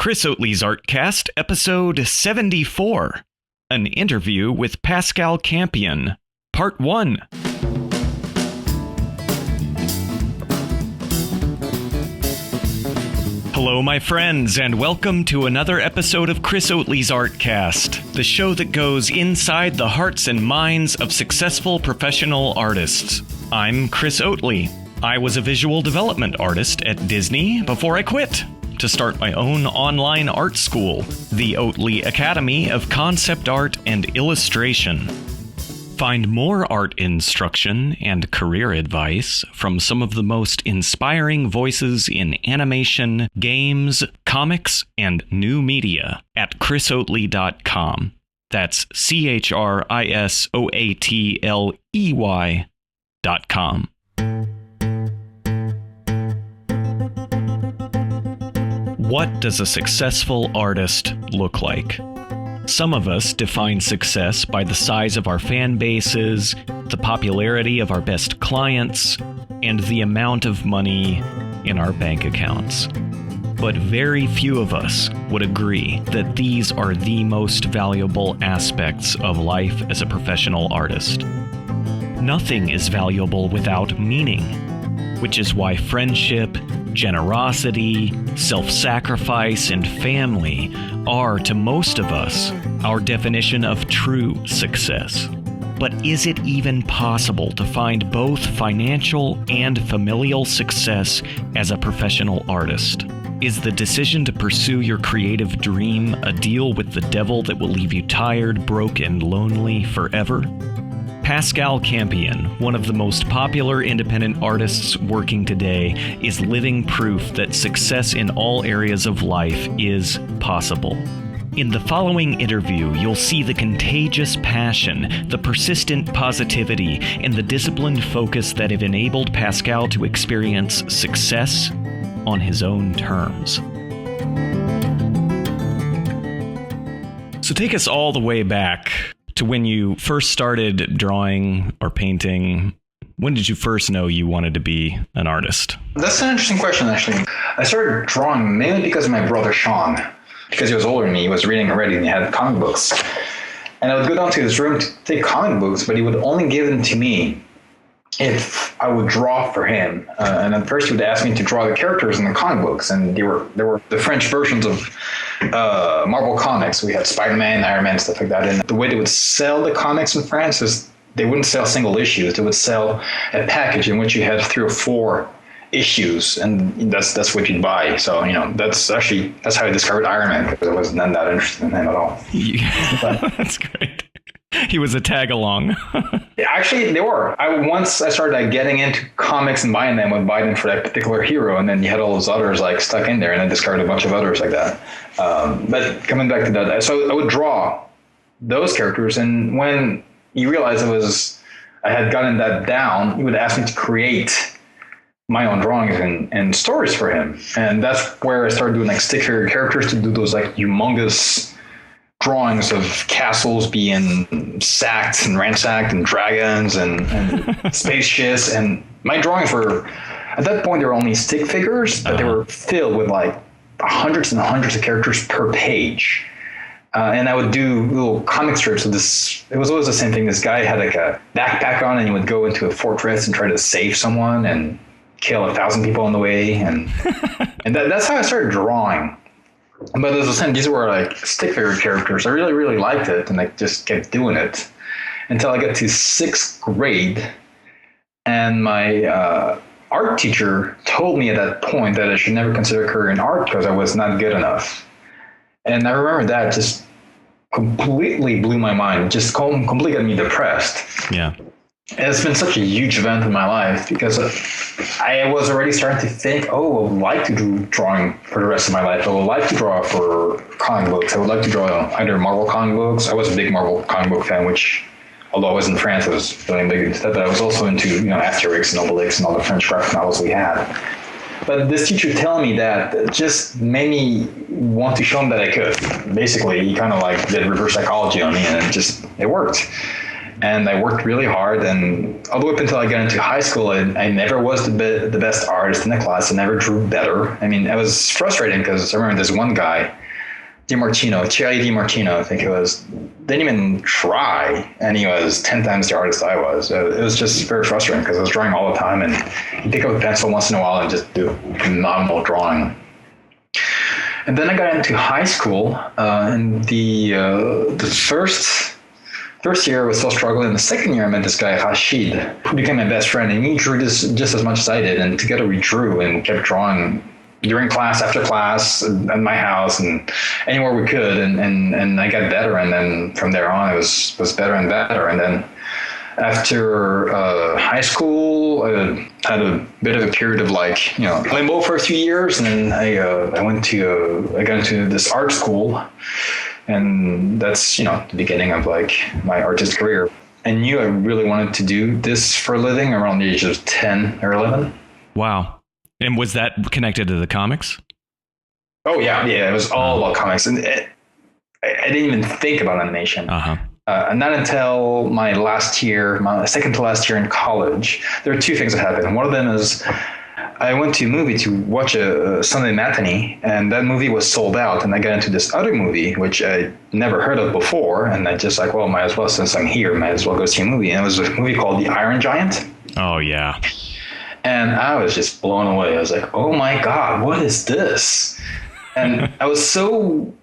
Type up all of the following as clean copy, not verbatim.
Chris Oatley's ArtCast, episode 74, an interview with Pascal Campion, part 1. Hello, my friends, and welcome to another episode of Chris Oatley's ArtCast, the show that goes inside the hearts and minds of successful professional artists. I'm Chris Oatley. I was a visual development artist at Disney before I quit to start my own online art school, the Oatley Academy of Concept Art and Illustration. Find more art instruction and career advice from some of the most inspiring voices in animation, games, comics, and new media at chrisoatley.com. That's ChrisOatley.com. What does a successful artist look like? Some of us define success by the size of our fan bases, the popularity of our best clients, and the amount of money in our bank accounts. But very few of us would agree that these are the most valuable aspects of life as a professional artist. Nothing is valuable without meaning, which is why friendship, generosity, self-sacrifice, and family are, to most of us, our definition of true success. But is it even possible to find both financial and familial success as a professional artist? Is the decision to pursue your creative dream a deal with the devil that will leave you tired, broke, and lonely forever? Pascal Campion, one of the most popular independent artists working today, is living proof that success in all areas of life is possible. In the following interview, you'll see the contagious passion, the persistent positivity, and the disciplined focus that have enabled Pascal to experience success on his own terms. So take us all the way back to when you first started drawing or painting. When did you first know you wanted to be an artist? That's an interesting question, actually. I started drawing mainly because of my brother Sean. Because he was older than me, he was reading already, and he had comic books. And I would go down to his room to take comic books, but he would only give them to me if I would draw for him. And at first he would ask me to draw the characters in the comic books, and they were the French versions of Marvel comics. We had Spider-Man, Iron Man, stuff like that. And the way they would sell the comics in France is they wouldn't sell single issues. They would sell a package in which you had 3 or 4 issues, and that's what you'd buy. So, that's how I discovered Iron Man, because I wasn't that interested in him at all. That's great. He was a tag-along. Actually, they were. Once I started getting into comics and buying them, I would buy them for that particular hero, and then you had all those others stuck in there, and I discovered a bunch of others like that. But coming back to that, so I would draw those characters, and when you realize I had gotten that down, you would ask me to create my own drawings and stories for him. And that's where I started doing stick figure characters, to do those humongous drawings of castles being sacked and ransacked, and dragons and spaceships. And my drawings were, at that point, they were only stick figures, but they were filled with hundreds and hundreds of characters per page. And I would do little comic strips of this. It was always the same thing. This guy had a backpack on, and he would go into a fortress and try to save someone and kill 1,000 people on the way. And that's how I started drawing. But as I was saying, these were stick figure characters. I really, really liked it, and I just kept doing it until I got to 6th grade. And my art teacher told me at that point that I should never consider a career in art because I was not good enough. And I remember that just completely blew my mind. It just completely got me depressed. Yeah. And it's been such a huge event in my life, because I was already starting to think, I would like to do drawing for the rest of my life. I would like to draw for comic books. I would like to draw either Marvel comic books. I was a big Marvel comic book fan, which, although I was in France, I was really big into that. But I was also into Asterix and Obelix and all the French graphic novels we had. But this teacher telling me that just made me want to show him that I could. Basically, he kind of did reverse psychology on me, and it worked. And I worked really hard, and all the way up until I got into high school, I never was the best artist in the class. I never drew better. I mean, it was frustrating because I remember this one guy, Thierry DiMartino, I think it was, didn't even try, and he was 10 times the artist I was. It was just very frustrating because I was drawing all the time, and you pick up a pencil once in a while and just do phenomenal drawing. And then I got into high school, and the first year I was still struggling. The second year I met this guy, Rashid, who became my best friend, and he drew this just as much as I did, and together we drew and kept drawing during class, after class, at my house, and anywhere we could, and I got better, and then from there on it was better and better. And then after high school, I had a bit of a period of limbo for a few years, and then I got into this art school, and that's the beginning of my artist career. I knew I really wanted to do this for a living around the age of 10 or 11. Wow. And was that connected to the comics? Oh yeah, it was all about comics, and I didn't even think about animation. And not until my second to last year in college. There are two things that happened. One of them is I went to a movie to watch a Sunday matinee, and that movie was sold out. And I got into this other movie, which I never heard of before. And I just might as well, since I'm here, might as well go see a movie. And it was a movie called The Iron Giant. Oh, yeah. And I was just blown away. I was like, oh my God, what is this? And I was so,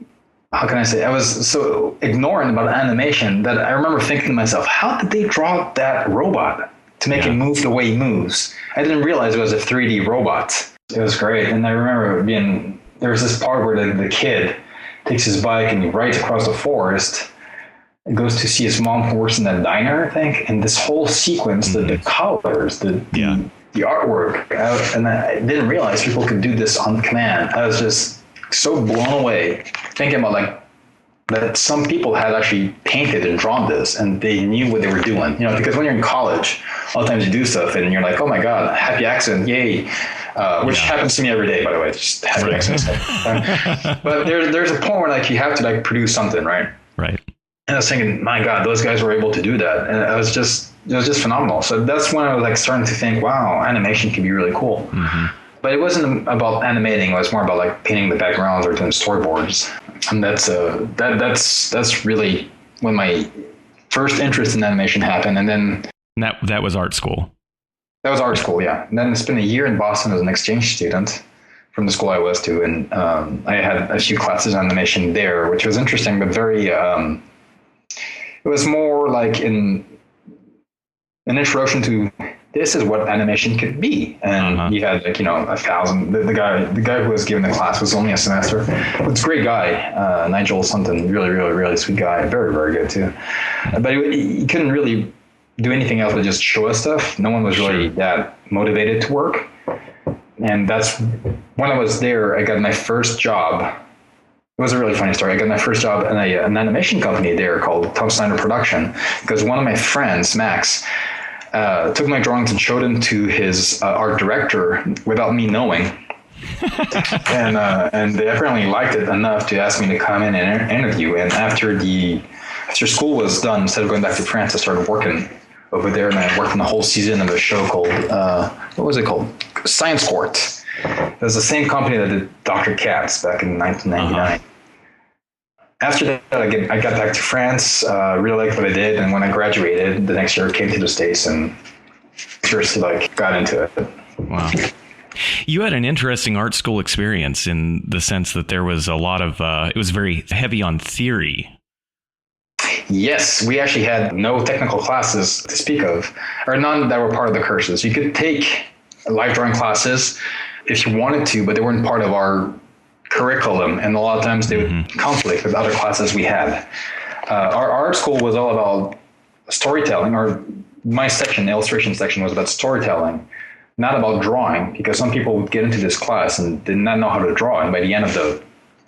I was so ignorant about animation that I remember thinking to myself, how did they draw that robot to make it move the way he moves? I didn't realize it was a 3D robot. It was great. And I remember there was this part where the kid takes his bike and he rides across the forest and goes to see his mom works in that diner, I think. And this whole sequence, the colors, the artwork, and I didn't realize people could do this on command. I was just so blown away thinking about that some people had actually painted and drawn this, and they knew what they were doing. Because when you're in college, a lot of times you do stuff and you're like, oh my God, happy accident, yay. Which happens to me every day, by the way, just happy accidents. But there's a point where you have to produce something, right? Right. And I was thinking, my God, those guys were able to do that. And it was just phenomenal. So that's when I was starting to think, wow, animation can be really cool. Mm-hmm. But it wasn't about animating. It was more about painting the backgrounds or doing storyboards. And that's really when my first interest in animation happened. And then that was art school. That was art school, yeah. And then I spent a year in Boston as an exchange student from the school I was to, and I had a few classes on animation there, which was interesting, but very. It was more like an introduction to this is what animation could be. And you had 1,000. The guy who was giving the class was only a semester. It's a great guy, Nigel something, really, really, really sweet guy, very, very good too. But he couldn't really do anything else but just show us stuff. No one was really that motivated to work. And that's when I was there. I got my first job. It was a really funny story. I got my first job in an animation company there called Tom Snyder Production, because one of my friends, Max, took my drawings and showed them to his art director without me knowing. And they apparently liked it enough to ask me to come in and interview. And after school was done, instead of going back to France, I started working over there, and I worked on the whole season of a show called, what was it called? Science Court. It was the same company that did Dr. Katz back in 1999. After that, I got back to France, really liked what I did, and when I graduated, the next year I came to the States and seriously got into it. Wow. You had an interesting art school experience in the sense that there was a lot of, it was very heavy on theory. Yes, we actually had no technical classes to speak of, or none that were part of the courses. You could take live drawing classes if you wanted to, but they weren't part of our curriculum, and a lot of times they would conflict with other classes we had. Our art school was all about storytelling, or my section, the illustration section, was about storytelling, not about drawing, because some people would get into this class and did not know how to draw, and by the end of the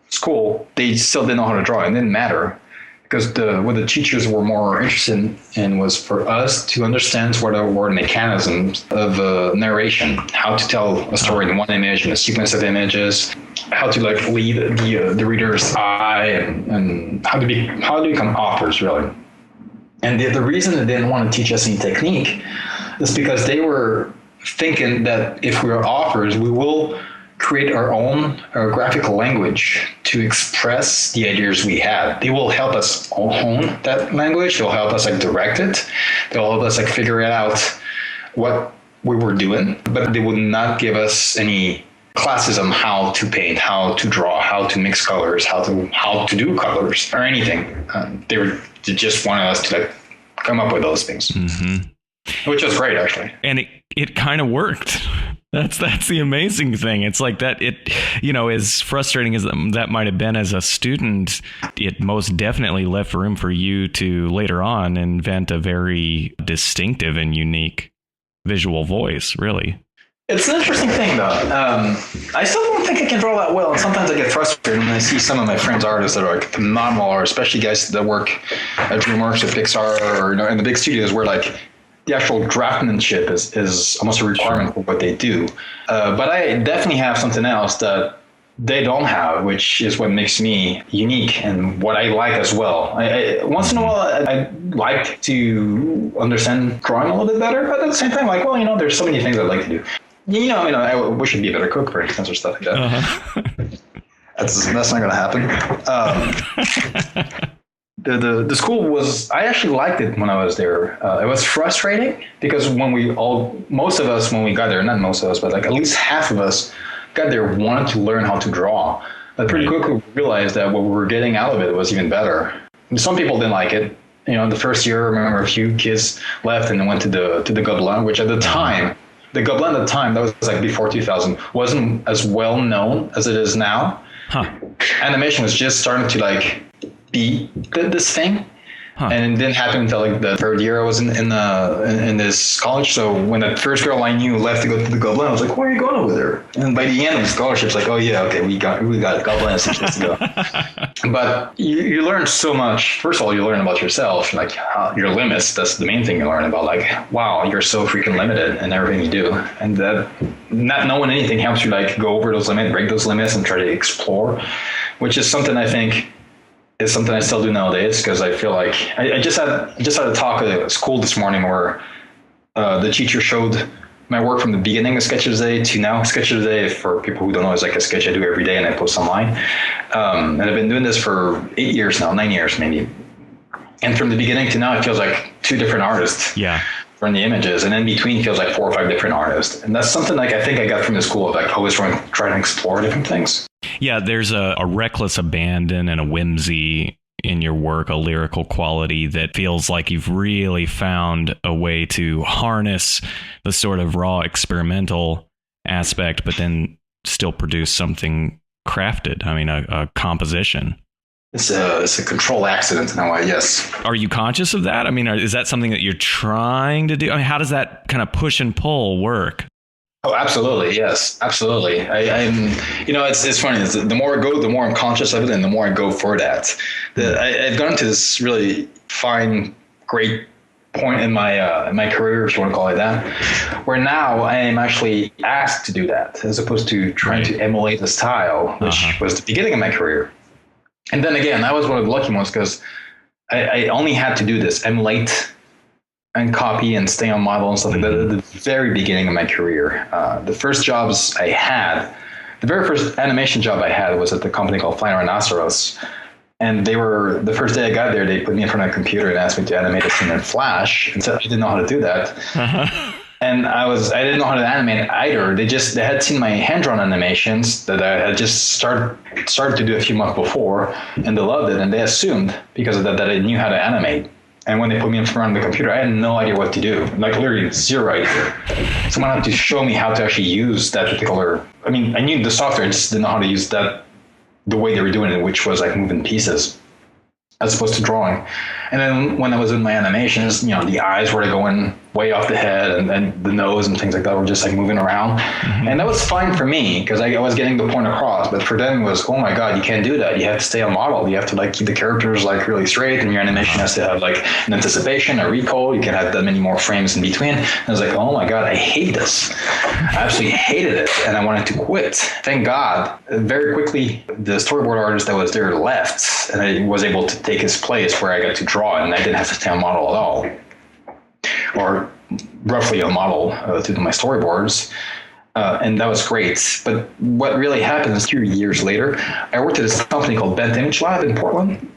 school, they still didn't know how to draw. It didn't matter, because what the teachers were more interested in was for us to understand what were mechanisms of narration, how to tell a story in one image and a sequence of images, how to lead the reader's eye, and how to become authors, really. And the reason they didn't want to teach us any technique is because they were thinking that if we are authors, we will create our own graphical language to express the ideas we had. They will help us hone that language. They'll help us like direct it. They'll help us like figure out what we were doing, but they would not give us any classes on how to paint, how to draw, how to mix colors, how to do colors or anything. They just wanted us to like come up with those things, which was great actually. And it kind of worked. That's the amazing thing. It's like that. It, as frustrating as that might have been as a student, it most definitely left room for you to later on invent a very distinctive and unique visual voice, really. It's an interesting thing, though. I still don't think I can draw that well, and sometimes I get frustrated when I see some of my friends' artists that are like phenomenal, or especially guys that work at DreamWorks or Pixar, or in the big studios where like the actual draftsmanship is almost a requirement for what they do. But I definitely have something else that they don't have, which is what makes me unique and what I like as well. Once in a while, I like to understand drawing a little bit better, but at the same time, like, well, there's so many things I'd like to do. I wish I'd be a better cook, for instance, or stuff like that. Uh-huh. That's not going to happen. The school I actually liked it when I was there. It was frustrating because most of us, when we got there, not most of us, but like at least half of us got there wanted to learn how to draw. But pretty quickly we realized that what we were getting out of it was even better. And some people didn't like it. The first year, I remember a few kids left and went to the Gobelin, which at the time, the Gobelin at the time, that was like before 2000, wasn't as well known as it is now. Animation was just starting to like be this thing. And it didn't happen until like the third year I was in this college. So when the first girl I knew left to go to the Gobelin, I was like, "Where are you going over there?" And by the end of the scholarship's like, "Oh yeah, okay, we got it. Gobelin is supposed to go." But you learn so much. First of all, you learn about yourself, like your limits. That's the main thing you learn about. Like, wow, you're so freaking limited in everything you do, and that not knowing anything helps you like go over those limits, break those limits, and try to explore, which is something I think. Is something I still do nowadays because I feel like I just had a talk at school this morning where the teacher showed my work from the beginning of Sketch of the Day to now. Sketch of the Day, for people who don't know, is like a sketch I do every day and I post online. And I've been doing this for 8 years now, 9 years maybe. And from the beginning to now, it feels like two different artists. Yeah. From the images, and in between feels like 4 or 5 different artists. And that's something like I think I got from the school of like always trying to explore different things. Yeah, there's a reckless abandon and a whimsy in your work, a lyrical quality that feels like you've really found a way to harness the sort of raw experimental aspect, but then still produce something crafted. I mean, a composition. It's a control accident in a way, yes. Are you conscious of that? I mean, is that something that you're trying to do? I mean, how does that kind of push and pull work? Oh, absolutely. Yes, absolutely. I'm it's funny. The more I go, the more I'm conscious of it and the more I go for that. I've gone to this really fine, great point in my career, if you want to call it that, where now I am actually asked to do that as opposed to trying to emulate the style, which was the beginning of my career. And then again, that was one of the lucky ones because I only had to do this, emulate and copy and stay on model and stuff like that at the very beginning of my career. The first jobs I had, the very first animation job I had was at the company called Flying Rhinoceros. And the first day I got there, they put me in front of a computer and asked me to animate a scene in Flash. And so I didn't know how to do that. And I didn't know how to animate either. They had seen my hand-drawn animations that I had just started to do a few months before, and they loved it. And they assumed because of that I knew how to animate. And when they put me in front of the computer, I had no idea what to do, like literally zero idea. Someone had to show me how to actually use that particular. I mean, I knew the software, I just didn't know how to use that the way they were doing it, which was like moving pieces as opposed to drawing. And then when I was in my animations, the eyes were going way off the head, and the nose and things like that were just like moving around. And that was fine for me because I was getting the point across. But for them it was, oh my God, you can't do that. You have to stay on model. You have to like keep the characters like really straight, and your animation has to have like an anticipation, a recall. You can have that many more frames in between. And I was like, oh my God, I hate this. I absolutely hated it, and I wanted to quit. Thank God, very quickly the storyboard artist that was there left, and I was able to take his place where I got to draw, and I didn't have to stay on model at all, or roughly a model to do my storyboards. And that was great. But what really happened is 2 years later, I worked at this company called Bent Image Lab in Portland.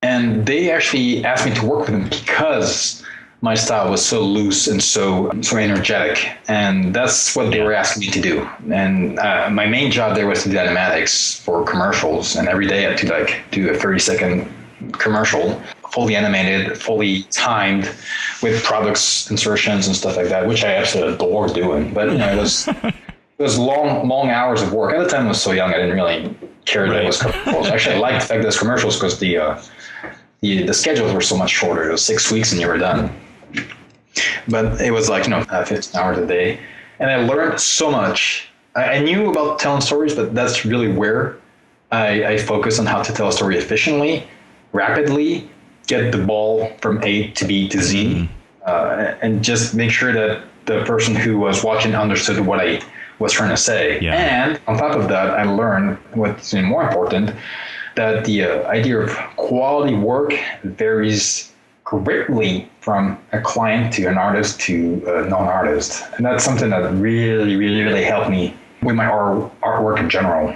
And they actually asked me to work with them because my style was so loose and so energetic. And that's what they were asking me to do. And my main job there was to do animatics for commercials. And every day I had to like do a 30-second commercial, fully animated, fully timed, with products insertions and stuff like that, which I absolutely adore doing. But it was long hours of work. At the time I was so young, I didn't really care that it was commercials. Actually, I liked the fact that it was commercials because the schedules were so much shorter. It was 6 weeks and you were done. But it was like 15 hours a day, and I learned so much. I knew about telling stories, but that's really where I focus on how to tell a story efficiently, rapidly, get the ball from A to B to Z, and just make sure that the person who was watching understood what I was trying to say. Yeah. And on top of that, I learned what's even more important, that the idea of quality work varies greatly from a client to an artist to a non-artist. And that's something that really, really, really helped me with my artwork in general.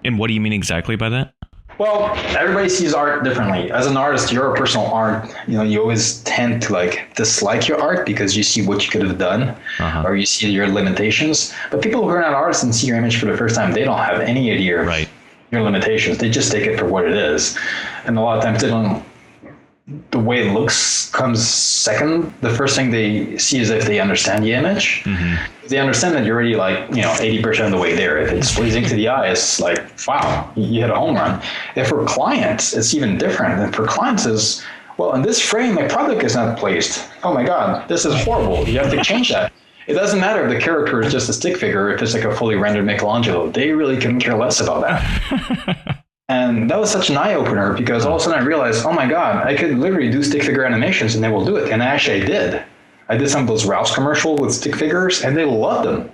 And what do you mean exactly by that? Well, everybody sees art differently. As an artist, your personal art, you always tend to like dislike your art because you see what you could have done, or you see your limitations. But people who are not artists and see your image for the first time, they don't have any idea of your limitations. They just take it for what it is. And a lot of times they don't. The way it looks comes second. The first thing they see is if they understand the image. If they understand that you're already like 80% of the way there. If it's pleasing to the eye, it's like, wow, you hit a home run. If for clients, it's even different. And for clients is, well, in this frame, my product is not placed. Oh my God, this is horrible. You have to change that. It doesn't matter if the character is just a stick figure. If it's like a fully rendered Michelangelo, they really couldn't care less about that. And that was such an eye-opener because all of a sudden I realized, oh my God, I could literally do stick figure animations and they will do it. And actually I did. I did some of those Ralph's commercials with stick figures and they loved them.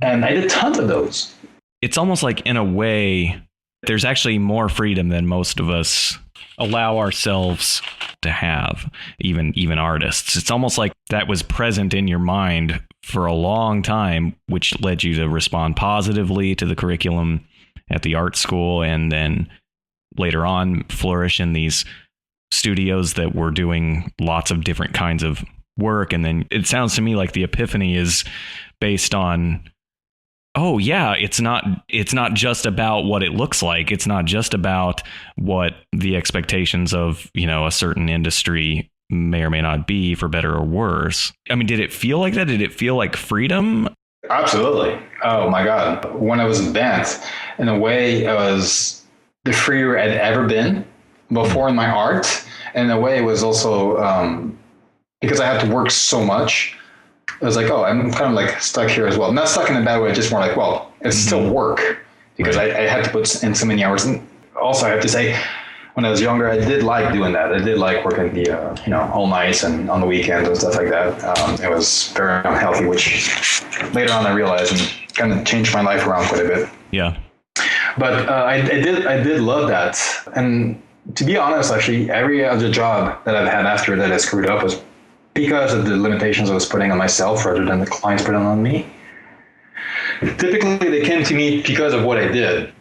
And I did tons of those. It's almost like, in a way, there's actually more freedom than most of us allow ourselves to have, even artists. It's almost like that was present in your mind for a long time, which led you to respond positively to the curriculum at the art school, and then later on flourish in these studios that were doing lots of different kinds of work. And then it sounds to me like the epiphany is based on, oh yeah, it's not just about what it looks like. It's not just about what the expectations of, a certain industry may or may not be, for better or worse. I mean, did it feel like that? Did it feel like freedom? Absolutely. Oh my God. When I was in Bent, in a way, it was the freer I'd ever been before in my art. And in a way, it was also because I had to work so much. I was like, oh, I'm kind of like stuck here as well. Not stuck in a bad way, just more like, well, it's still work because I had to put in so many hours. And also, I have to say, when I was younger, I did like doing that. I did like working the, all nights and on the weekends and stuff like that. It was very unhealthy, which later on I realized and kind of changed my life around quite a bit. Yeah. But I did love that. And to be honest, actually, every other job that I've had after that I screwed up was because of the limitations I was putting on myself rather than the clients putting on me. Typically, they came to me because of what I did.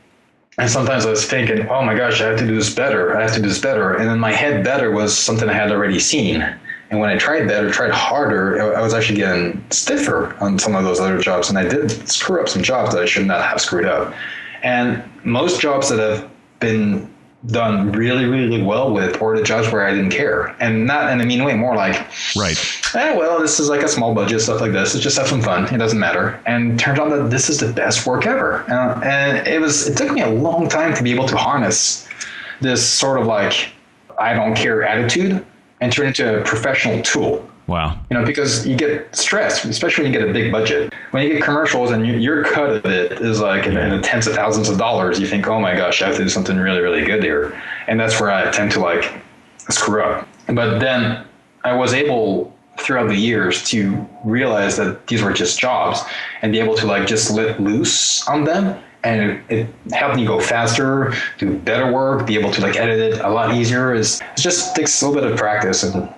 And sometimes I was thinking, oh my gosh, I have to do this better. I have to do this better. And in my head, better was something I had already seen. And when I tried harder, I was actually getting stiffer on some of those other jobs. And I did screw up some jobs that I should not have screwed up. And most jobs that have been done really, really well with were the jobs where I didn't care. And not in a mean way, more like, well, this is like a small budget, stuff like this. Let's just have some fun. It doesn't matter. And it turns out that this is the best work ever. And it took me a long time to be able to harness this sort of like, I don't care attitude and turn it into a professional tool. Wow. Because you get stressed, especially when you get a big budget. When you get commercials and your cut of it is like in the tens of thousands of dollars, you think, oh my gosh, I have to do something really, really good here. And that's where I tend to like screw up. But then I was able throughout the years to realize that these were just jobs and be able to like just let loose on them. And it helped me go faster, do better work, be able to like edit it a lot easier. It just takes a little bit of practice and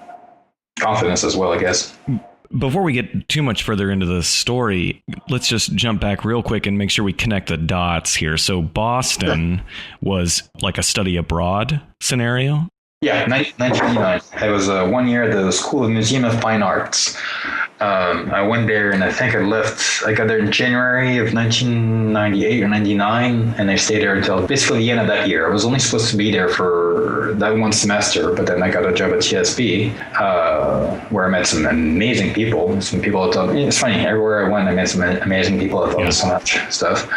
confidence as well, I guess. Before we get too much further into the story, let's just jump back real quick and make sure we connect the dots here. So Boston was like a study abroad scenario? Yeah, 1999. I was 1 year at the School of Museum of Fine Arts. I went there and I think I got there in January of 1998 or 99, and I stayed there until basically the end of that year. I was only supposed to be there for that one semester, but then I got a job at TSB, where I met some amazing people. Some people that it's funny, everywhere I went, I met some amazing people that taught me so much stuff.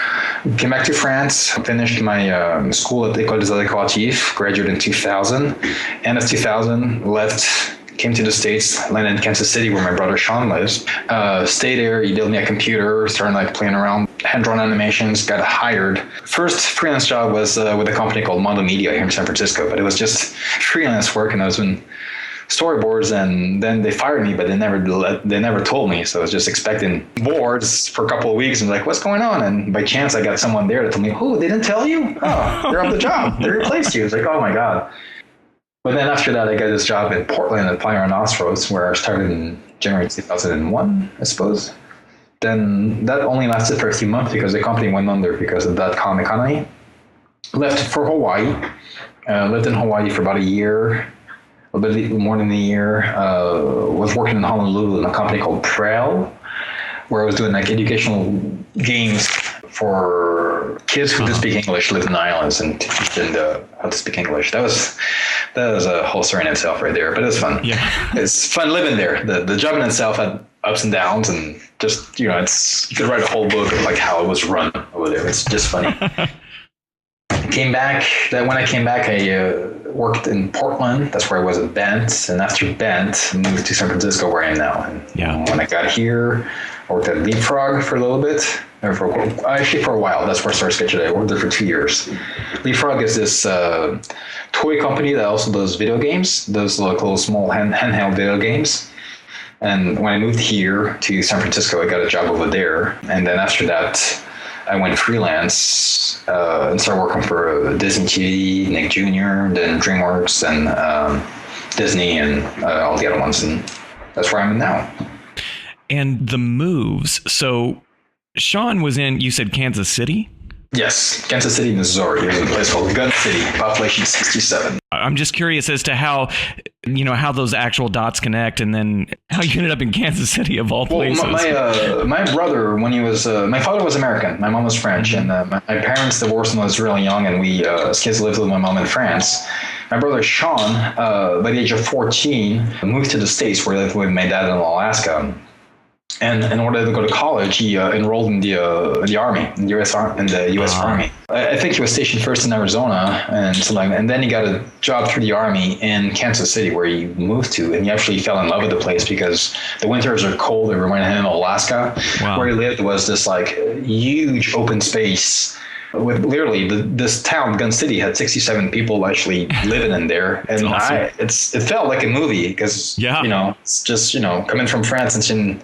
Came back to France, finished my school at École des Arts Décoratifs, graduated in 2000. End of 2000, left, came to the States, landed in Kansas City where my brother Sean lives. Stayed there, he built me a computer, started like playing around, hand-drawn animations, got hired. First freelance job was with a company called Mondo Media here in San Francisco, but it was just freelance work, and I was doing storyboards, and then they fired me, but they never told me. So I was just expecting boards for a couple of weeks and like, what's going on? And by chance, I got someone there that told me, oh, they didn't tell you? Oh, they're off the job. They replaced you. It's like, oh my God. But then after that, I got this job in Portland at Pioneer Nostros, where I started in January 2001, I suppose. Then that only lasted for a few months because the company went under because of that .com economy. Left for Hawaii. Lived in Hawaii for about a year, a bit more than a year. Was working in Honolulu in a company called Prel, where I was doing like educational games for kids who didn't speak English, lived in the islands, and teach them how to speak English. That was a whole story in itself right there, but it was fun. Yeah. It's fun living there. The job in itself had ups and downs, and just, you could write a whole book of like how it was run over there. It's just funny. When I came back, I worked in Portland. That's where I was at Bent. And after Bent, moved to San Francisco, where I am now. And when I got here, I worked at Leapfrog for a little bit. Actually, for a while. That's where I started sketching. I worked there for 2 years. Leapfrog is this toy company that also does video games, those little small handheld video games. And when I moved here to San Francisco, I got a job over there. And then after that, I went freelance and started working for Disney TV, Nick Jr., then DreamWorks, and Disney, and all the other ones. And that's where I'm in now. And the moves. So Sean was in, you said Kansas City? Yes, Kansas City, Missouri. There's a place called Gun City, population 67. I'm just curious as to how those actual dots connect, and then how you ended up in Kansas City of all places. My brother, when he was, my father was American, my mom was French, and my parents divorced when I was really young, and we as kids lived with my mom in France. My brother Sean, by the age of 14, moved to the States where he lived with my dad in Alaska. And in order to go to college, he enrolled in the Army, in the U.S. Army. I think he was stationed first in Arizona, and then he got a job through the Army in Kansas City, where he moved to, and he actually fell in love with the place because the winters are cold. It reminded him of Alaska. Wow. Where he lived was this like huge open space with literally this town, Gun City, had 67 people actually living in there, and awesome. It felt like a movie because it's just coming from France and seeing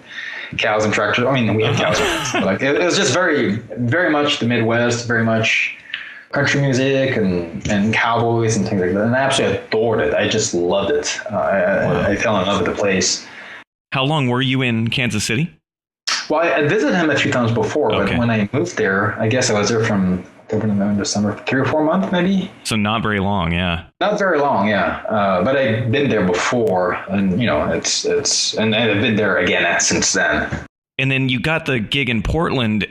cows and tractors. I mean, we have cows, but like it was just very, very much the Midwest, very much country music and cowboys and things like that. And I absolutely adored it. I just loved it. I fell in love with the place. How long were you in Kansas City? Well, I visited him a few times before, but when I moved there, I guess I was there from October, November, December, 3 or 4 months, maybe. So not very long, yeah. Not very long, yeah. But I've been there before, and and I've been there again since then. And then you got the gig in Portland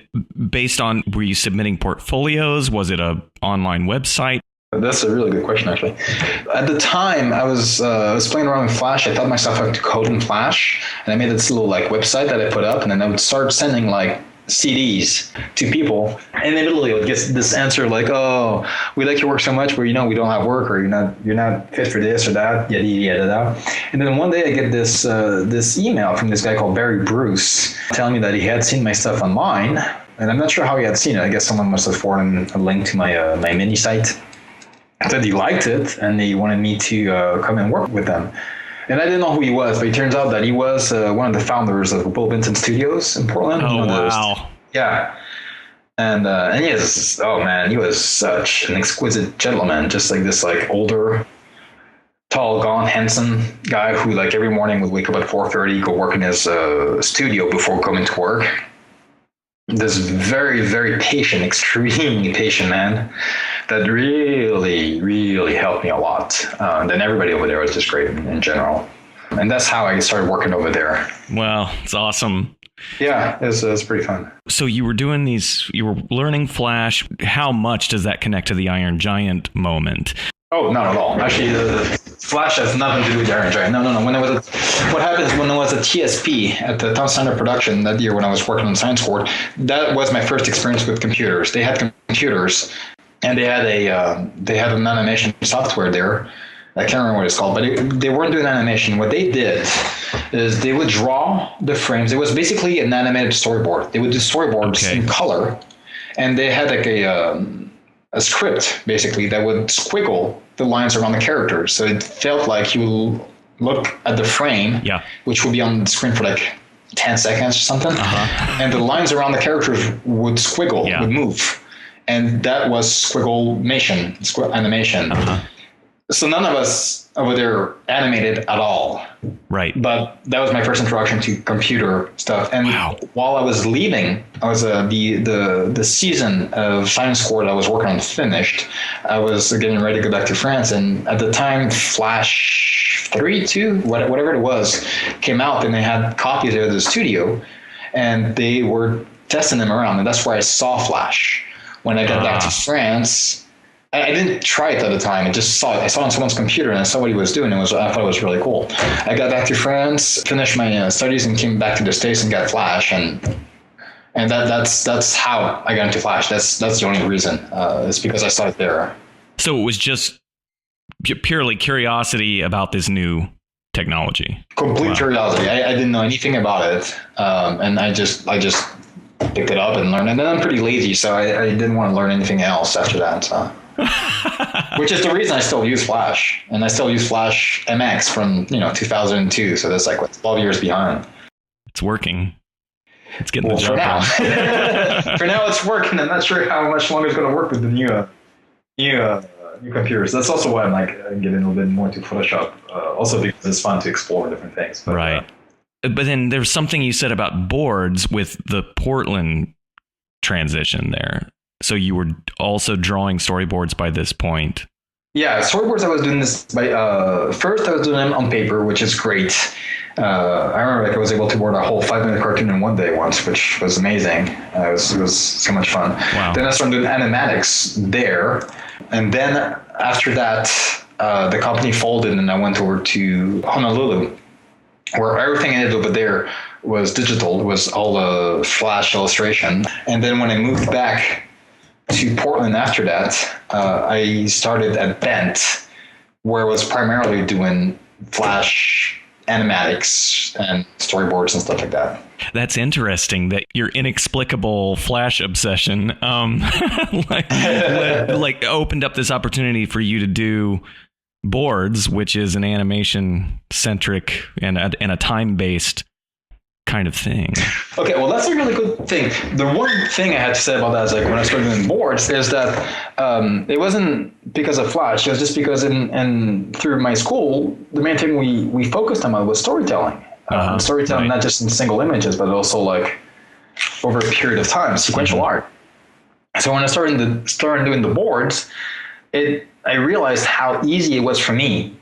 based on, were you submitting portfolios? Was it a online website? That's a really good question, actually. At the time, I was playing around with Flash. I taught myself how to code in Flash, and I made this little like website that I put up, and then I would start sending like CDs to people, and immediately it gets this answer like, "Oh, we like your work so much, but we don't have work, or you're not fit for this or that, yada yada yada." And then one day I get this email from this guy called Barry Bruce telling me that he had seen my stuff online, and I'm not sure how he had seen it. I guess someone must have forwarded a link to my my mini site. That he liked it, and he wanted me to come and work with them. And I didn't know who he was, but it turns out that he was one of the founders of Will Vinton Studios in Portland. Oh, wow. Yeah. And he was such an exquisite gentleman, just like this like older, tall, gaunt, handsome guy who like every morning would wake up at 4:30, go work in his studio before coming to work. This very, very patient, extremely patient man that really, really helped me a lot. Then everybody over there was just great in general. And that's how I started working over there. Wow, it's awesome. Yeah, it was pretty fun. So you were you were learning Flash. How much does that connect to the Iron Giant moment? Oh, not at all. Actually, the Flash has nothing to do with the Iron Giant. No. What happens when I was at TSP at the Town Center production that year when I was working on Science Court, that was my first experience with computers. They had computers, and they had an animation software there. I can't remember what it's called, but they weren't doing animation. What they did is they would draw the frames. It was basically an animated storyboard. They would do storyboards in color, and they had like a script basically that would squiggle the lines around the characters. So it felt like you look at the frame, which would be on the screen for like 10 seconds or something. And the lines around the characters would squiggle, would move. And that was squiggle-mation, animation. So none of us over there animated at all. Right. But that was my first introduction to computer stuff. And while I was leaving, I was the season of Science Court I was working on finished. I was getting ready to go back to France. And at the time, Flash 3, 2, whatever it was, came out, and they had copies of the studio. And they were testing them around. And that's where I saw Flash. When I got back to France, I didn't try it at the time. I saw it on someone's computer, and I saw what he was doing. I thought it was really cool. I got back to France, finished my studies, and came back to the States and got Flash. And that's how I got into Flash. That's the only reason. It's because I saw it there. So it was just purely curiosity about this new technology. Complete curiosity. I didn't know anything about it, and I just picked it up and learned. And then I'm pretty lazy, so I didn't want to learn anything else after that. So. Which is the reason I still use Flash, and I still use Flash MX from 2002. So that's like 12 years behind. It's working. It's getting the job done. For now, it's working. I'm not sure how much longer it's going to work with the new computers. That's also why I'm getting a little bit more into Photoshop. Also because it's fun to explore different things. But, right. But then there's something you said about boards with the Portland transition there. So you were also drawing storyboards by this point. Yeah, storyboards. I was doing this by first. I was doing them on paper, which is great. I remember I was able to board a whole 5-minute cartoon in one day once, which was amazing. It was so much fun. Wow. Then I started doing animatics there, and then after that, the company folded, and I went over to Honolulu, where everything I did over there was digital. It was all Flash illustration. And then when I moved back to Portland after that, I started at Bent, where I was primarily doing Flash animatics and storyboards and stuff like that. That's interesting that your inexplicable Flash obsession like opened up this opportunity for you to do boards, which is an animation centric and a time based kind of thing. Okay, well, that's a really good thing. The one thing I had to say about that is when I started doing boards is that it wasn't because of Flash. It was just because through my school, the main thing we focused on was storytelling. Storytelling, right. Not just in single images, but also over a period of time, sequential art. So when I started doing the boards, I realized how easy it was for me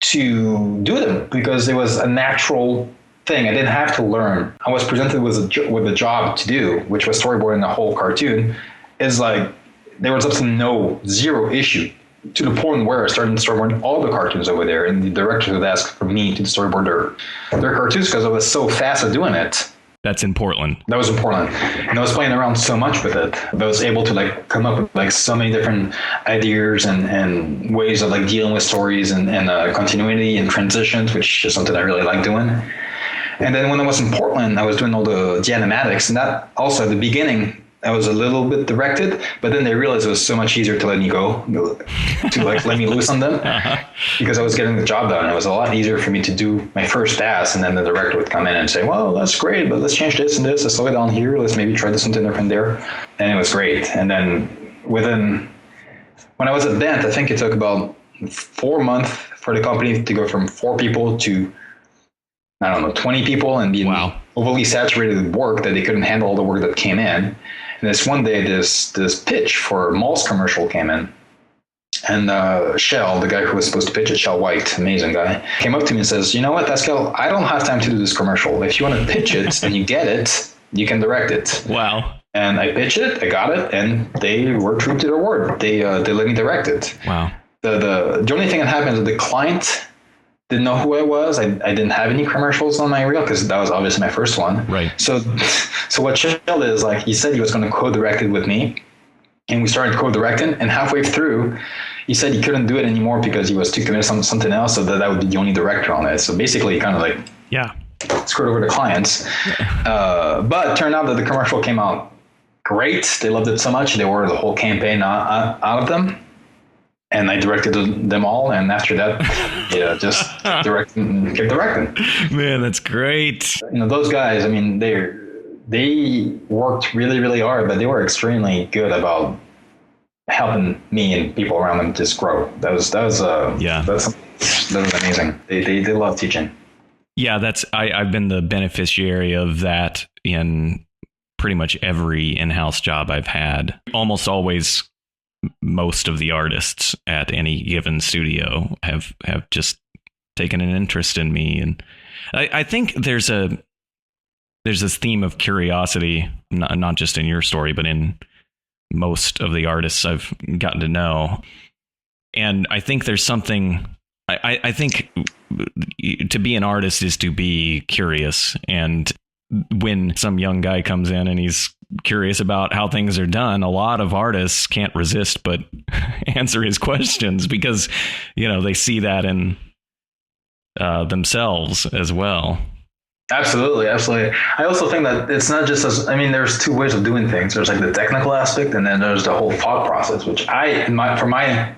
to do them because it was a natural thing. I didn't have to learn. I was presented with a job to do, which was storyboarding the whole cartoon. There was absolutely zero issue to the point where I started storyboarding all the cartoons over there, and the directors would ask for me to storyboard their cartoons because I was so fast at doing it That's in Portland. That was in Portland. And I was playing around so much with it. I was able to like come up with like so many different ideas and ways of like dealing with stories and continuity and transitions, which is something I really like doing. And then when I was in Portland, I was doing all the animatics, and that also at the beginning, I was a little bit directed, but then they realized it was so much easier to let me go, to like let me loose on them, because I was getting the job done. It was a lot easier for me to do my first pass, and then the director would come in and say, well, that's great, but let's change this and this, let's slow it down here, let's maybe try this something different there. And it was great. And then when I was at Dent, I think it took about 4 months for the company to go from 4 people to, I don't know, 20 people, and being overly saturated with work that they couldn't handle all the work that came in. And this one day, this pitch for Malt's commercial came in, and Shell, the guy who was supposed to pitch it, Shell White, amazing guy, came up to me and says, you know what, Pascal, I don't have time to do this commercial. If you want to pitch it and you get it, you can direct it. Wow. And I pitched it, I got it, and they were true to their word. They let me direct it. Wow. The only thing that happened is the client didn't know who I was. I didn't have any commercials on my reel because that was obviously my first one. Right. So what Shell is like, he said he was going to co-direct it with me, and we started co-directing. And halfway through, he said he couldn't do it anymore because he was too committed to something else. So that would be the only director on it. So basically, he kind of like screwed over the clients. But it turned out that the commercial came out great. They loved it so much they ordered the whole campaign out of them. And I directed them all, and after that, just kept directing. Man, that's great. You know, those guys, I mean, they worked really, really hard, but they were extremely good about helping me and people around them just grow. That was amazing. They love teaching. Yeah, I've been the beneficiary of that in pretty much every in-house job I've had. Almost always, most of the artists at any given studio have just taken an interest in me. And I think there's this theme of curiosity, not just in your story, but in most of the artists I've gotten to know. And I think there's something, I think to be an artist is to be curious. And when some young guy comes in and he's curious about how things are done, a lot of artists can't resist but answer his questions because, they see that in themselves as well. Absolutely. I also think that it's not just there's 2 ways of doing things. There's like the technical aspect, and then there's the whole thought process, which for my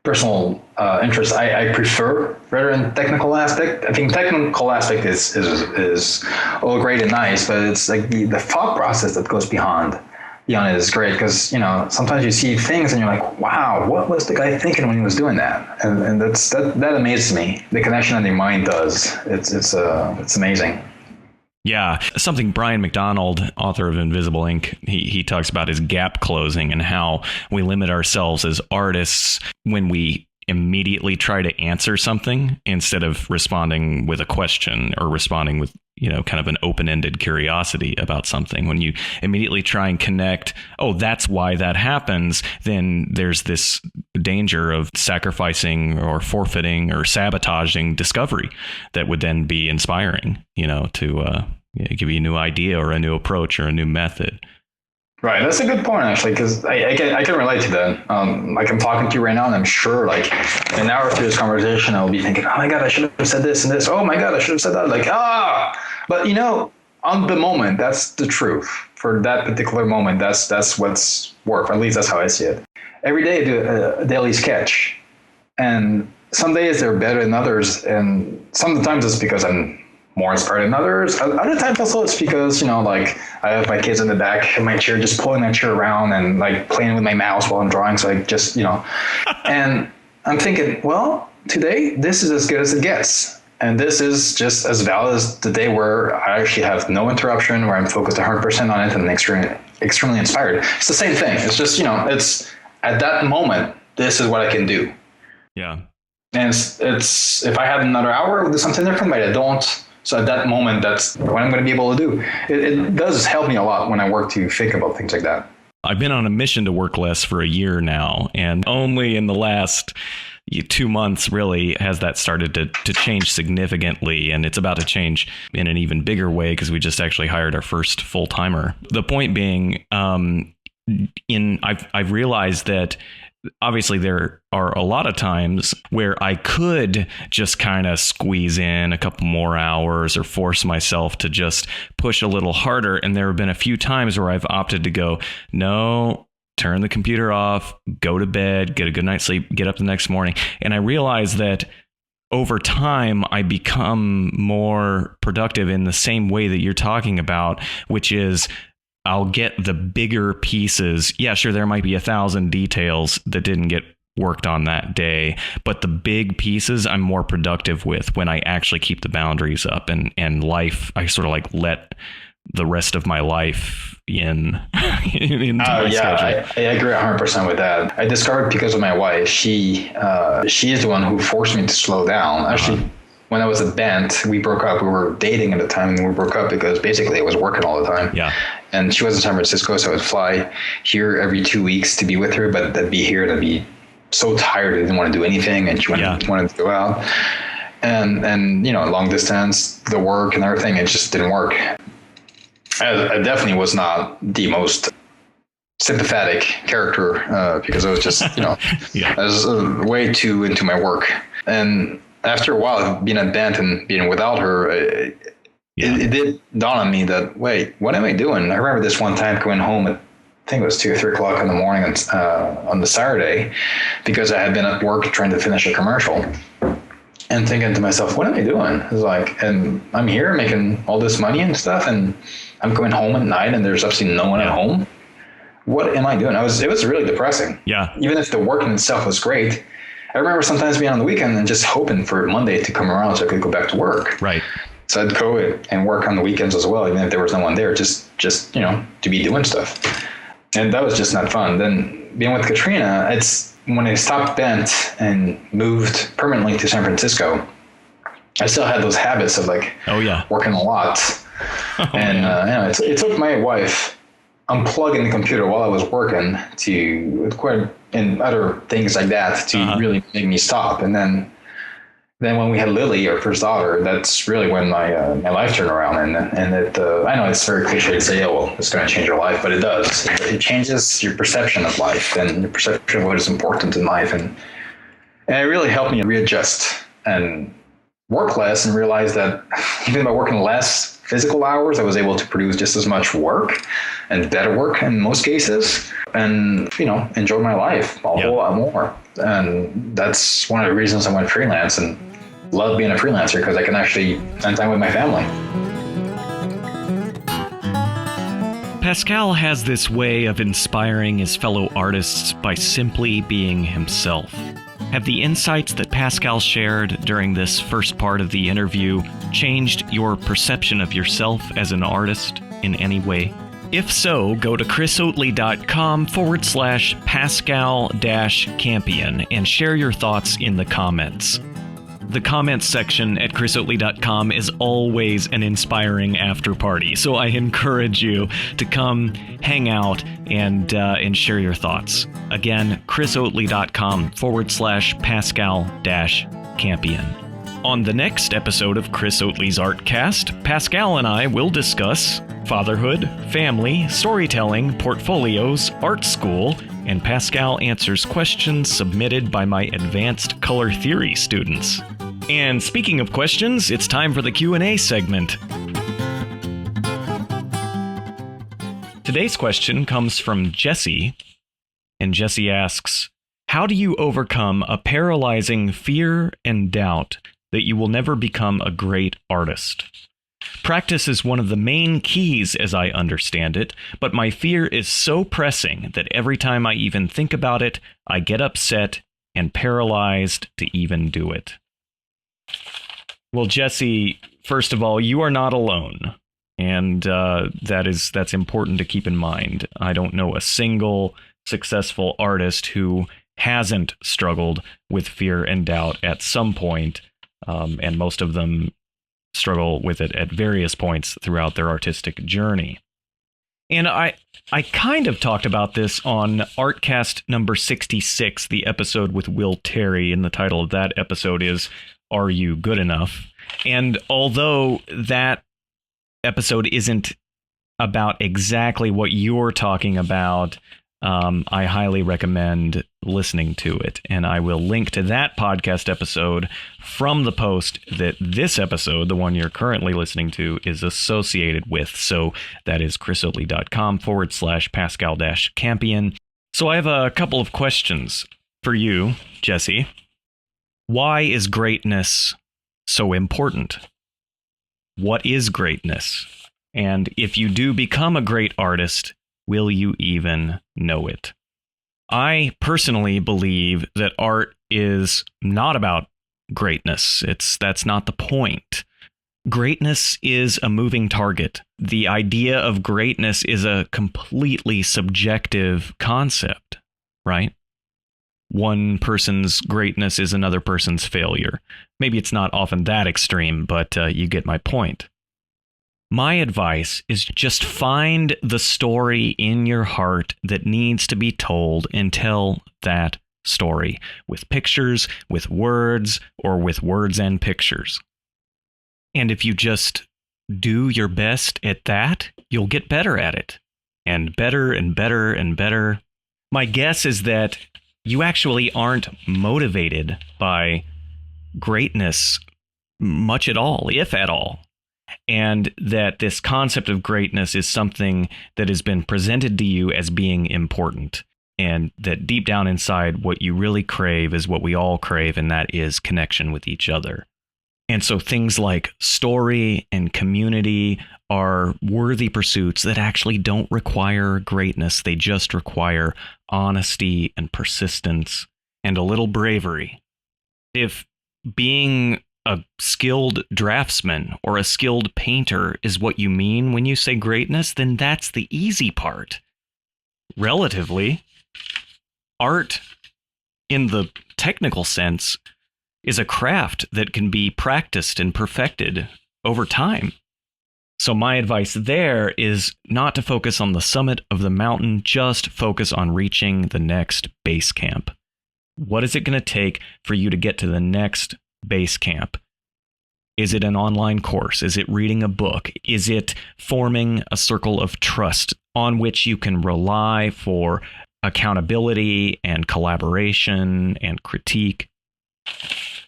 personal interest, I prefer rather than technical aspect. I think technical aspect is all great and nice, but it's like the thought process that goes beyond it is great, because sometimes you see things and you're like, wow, what was the guy thinking when he was doing that? And that amazes me. The connection that your mind does. It's amazing. Yeah, something Brian McDonald, author of Invisible Ink, he talks about is gap closing, and how we limit ourselves as artists when we immediately try to answer something instead of responding with a question or responding with, kind of an open-ended curiosity about something. When you immediately try and connect, oh, that's why that happens, then there's this danger of sacrificing or forfeiting or sabotaging discovery that would then be inspiring, to give you a new idea or a new approach or a new method. Right. That's a good point, actually, because I can relate to that. Like I'm talking to you right now, and I'm sure like an hour through this conversation, I'll be thinking, oh my God, I should have said this and this. Oh my God, I should have said that. Like, but on the moment, that's the truth. For that particular moment, that's what's work. At least that's how I see it. Every day I do a daily sketch, and some days they're better than others, and sometimes it's because I'm more inspired than others. Other times also it's because, like I have my kids in the back of my chair, just pulling that chair around and like playing with my mouse while I'm drawing. So I just, and I'm thinking, well, today this is as good as it gets. And this is just as valid as the day where I actually have no interruption, where I'm focused 100% on it and extremely inspired. It's the same thing. It's just, it's at that moment, this is what I can do. Yeah. And it's if I had another hour, I would do something different, but I don't. So at that moment, that's what I'm going to be able to do. It does help me a lot when I work to think about things like that. I've been on a mission to work less for a year now, and only in the last 2 months really has that started to change significantly, and it's about to change in an even bigger way because we just actually hired our first full-timer. The point being, I've realized that obviously there are a lot of times where I could just kind of squeeze in a couple more hours or force myself to just push a little harder. And there have been a few times where I've opted to go, no, turn the computer off, go to bed, get a good night's sleep, get up the next morning. And I realize that over time, I become more productive in the same way that you're talking about, which is I'll get the bigger pieces. Yeah, sure, there might be 1,000 details that didn't get worked on that day, but the big pieces I'm more productive with when I actually keep the boundaries up, and life, I sort of like let the rest of my life into my schedule. I agree 100% with that. I discovered because of my wife, she is the one who forced me to slow down. Actually, when I was at Bent, we broke up. We were dating at the time, and we broke up because basically I was working all the time. Yeah. And she was in San Francisco, so I would fly here every 2 weeks to be with her, but I'd be here and I'd be so tired. I didn't want to do anything, and she wanted to go out. And long distance, the work and everything, it just didn't work. I definitely was not the most sympathetic character because I was just, I was way too into my work. And after a while, being at Bent and being without her, it did dawn on me that, wait, what am I doing? I remember this one time coming home at, I think it was 2 or 3 o'clock in the morning on the Saturday, because I had been at work trying to finish a commercial, and thinking to myself, what am I doing? It's like, and I'm here making all this money and stuff, and I'm coming home at night and there's absolutely no one at home. What am I doing? It was really depressing. Yeah. Even if the work in itself was great, I remember sometimes being on the weekend and just hoping for Monday to come around so I could go back to work. Right. So I'd go and work on the weekends as well, even if there was no one there, just to be doing stuff. And that was just not fun. Then being with Katrina, it's when I stopped Bent and moved permanently to San Francisco, I still had those habits of working a lot. It took my wife unplugging the computer while I was working and other things like that to really make me stop. And then when we had Lily, our first daughter, that's really when my life turned around. And it, I know it's very cliche to say, oh, well, it's going to change your life, but it does. It changes your perception of life and your perception of what is important in life. And it really helped me readjust and work less and realize that even by working less physical hours, I was able to produce just as much work and better work in most cases, and enjoy my life a whole lot more. And that's one of the reasons I went freelance and love being a freelancer, because I can actually spend time with my family. Pascal has this way of inspiring his fellow artists by simply being himself. Have the insights that Pascal shared during this first part of the interview changed your perception of yourself as an artist in any way? If so, go to chrisoatley.com/Pascal-Campion and share your thoughts in the comments. The comments section at chrisoatley.com is always an inspiring after party, so I encourage you to come hang out and share your thoughts. Again, chrisoatley.com/Pascal-Campion. On the next episode of Chris Oatley's ArtCast, Pascal and I will discuss fatherhood, family, storytelling, portfolios, art school, and Pascal answers questions submitted by my advanced color theory students. And speaking of questions, it's time for the Q&A segment. Today's question comes from Jesse, and Jesse asks, how do you overcome a paralyzing fear and doubt that you will never become a great artist? Practice is one of the main keys as I understand it, but my fear is so pressing that every time I even think about it, I get upset and paralyzed to even do it. Well, Jesse, first of all, you are not alone. And that's important to keep in mind. I don't know a single successful artist who hasn't struggled with fear and doubt at some point, and most of them struggle with it at various points throughout their artistic journey. And I kind of talked about this on ArtCast number 66, the episode with Will Terry, and the title of that episode is Are You Good Enough? And although that episode isn't about exactly what you're talking about, I highly recommend listening to it. And I will link to that podcast episode from the post that this episode, the one you're currently listening to, is associated with. So that is chrisoatley.com/Pascal-Campion. So I have a couple of questions for you, Jesse. Why is greatness so important? What is greatness? And if you do become a great artist, will you even know it? I personally believe that art is not about greatness. That's not the point. Greatness is a moving target. The idea of greatness is a completely subjective concept, right? One person's greatness is another person's failure. Maybe it's not often that extreme, but you get my point. My advice is just find the story in your heart that needs to be told and tell that story with pictures, with words, or with words and pictures. And if you just do your best at that, you'll get better at it. And better and better and better. My guess is that you actually aren't motivated by greatness much at all, if at all. And that this concept of greatness is something that has been presented to you as being important. And that deep down inside, what you really crave is what we all crave, and that is connection with each other. And so things like story and community are worthy pursuits that actually don't require greatness. They just require honesty and persistence and a little bravery. If being a skilled draftsman or a skilled painter is what you mean when you say greatness, then that's the easy part. Relatively, art in the technical sense is a craft that can be practiced and perfected over time. So my advice there is not to focus on the summit of the mountain, just focus on reaching the next base camp. What is it going to take for you to get to the next base camp? Is it an online course? Is it reading a book? Is it forming a circle of trust on which you can rely for accountability and collaboration and critique?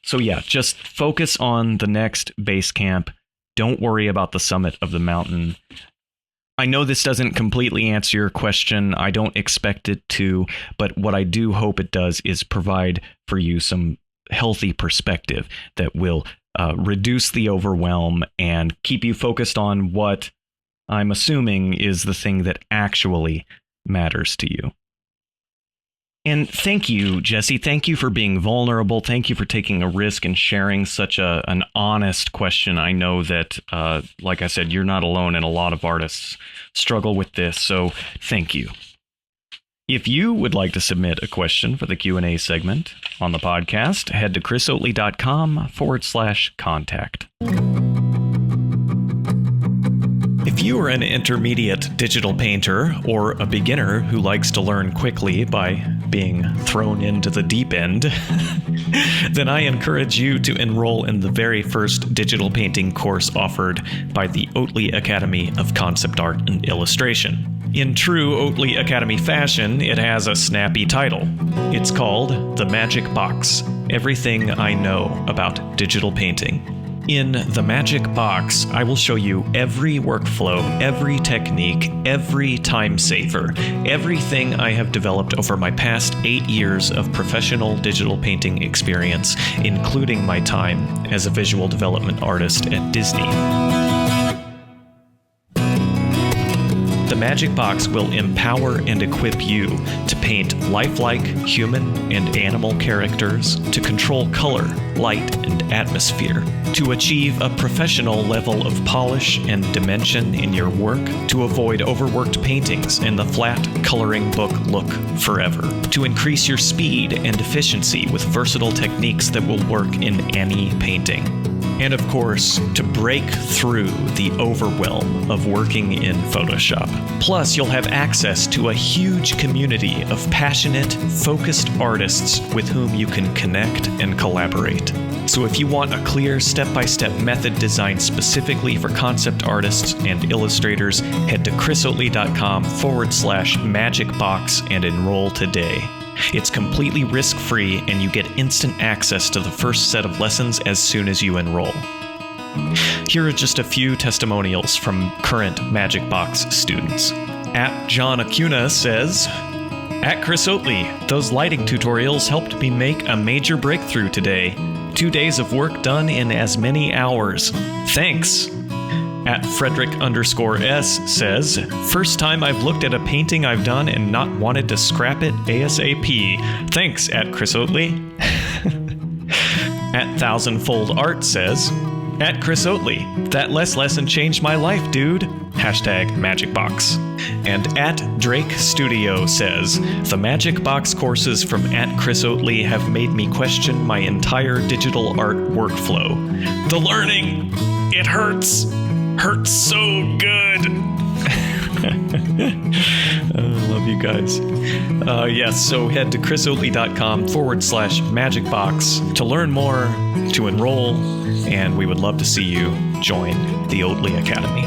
So yeah, just focus on the next base camp. Don't worry about the summit of the mountain. I know this doesn't completely answer your question. I don't expect it to, but what I do hope it does is provide for you some healthy perspective that will reduce the overwhelm and keep you focused on what I'm assuming is the thing that actually matters to you. And thank you, Jesse. Thank you for being vulnerable. Thank you for taking a risk and sharing such an honest question. I know that, like I said, you're not alone, and a lot of artists struggle with this. So thank you. If you would like to submit a question for the Q&A segment on the podcast, head to chrisoatley.com/contact. If you are an intermediate digital painter or a beginner who likes to learn quickly by being thrown into the deep end, then I encourage you to enroll in the very first digital painting course offered by the Oatley Academy of Concept Art and Illustration. In true Oatley Academy fashion, it has a snappy title. It's called The Magic Box: Everything I Know About Digital Painting. In The Magic Box, I will show you every workflow, every technique, every time saver, everything I have developed over my past 8 years of professional digital painting experience, including my time as a visual development artist at Disney. The Magic Box will empower and equip you to paint lifelike human and animal characters, to control color, light, and atmosphere, to achieve a professional level of polish and dimension in your work, to avoid overworked paintings and the flat coloring book look forever, to increase your speed and efficiency with versatile techniques that will work in any painting. And of course, to break through the overwhelm of working in Photoshop. Plus, you'll have access to a huge community of passionate, focused artists with whom you can connect and collaborate. So if you want a clear step-by-step method designed specifically for concept artists and illustrators, head to chrisoatley.com/magicbox and enroll today. It's completely risk-free, and you get instant access to the first set of lessons as soon as you enroll. Here are just a few testimonials from current Magic Box students. John Acuna says, "At Chris Oatley, those lighting tutorials helped me make a major breakthrough today. 2 days of work done in as many hours. Thanks." @Frederick_S says, "First time I've looked at a painting I've done and not wanted to scrap it ASAP. Thanks, @Chris Oatley." @Thousandfold Art says, @Chris Oatley, that lesson changed my life, dude. #MagicBox. And @Drake Studio says, "The Magic Box courses from @Chris Oatley have made me question my entire digital art workflow. The learning, it hurts. Hurts so good." Love you guys. Yes, so head to chrisoatley.com/magicbox to learn more, to enroll, and we would love to see you join the Oatley Academy.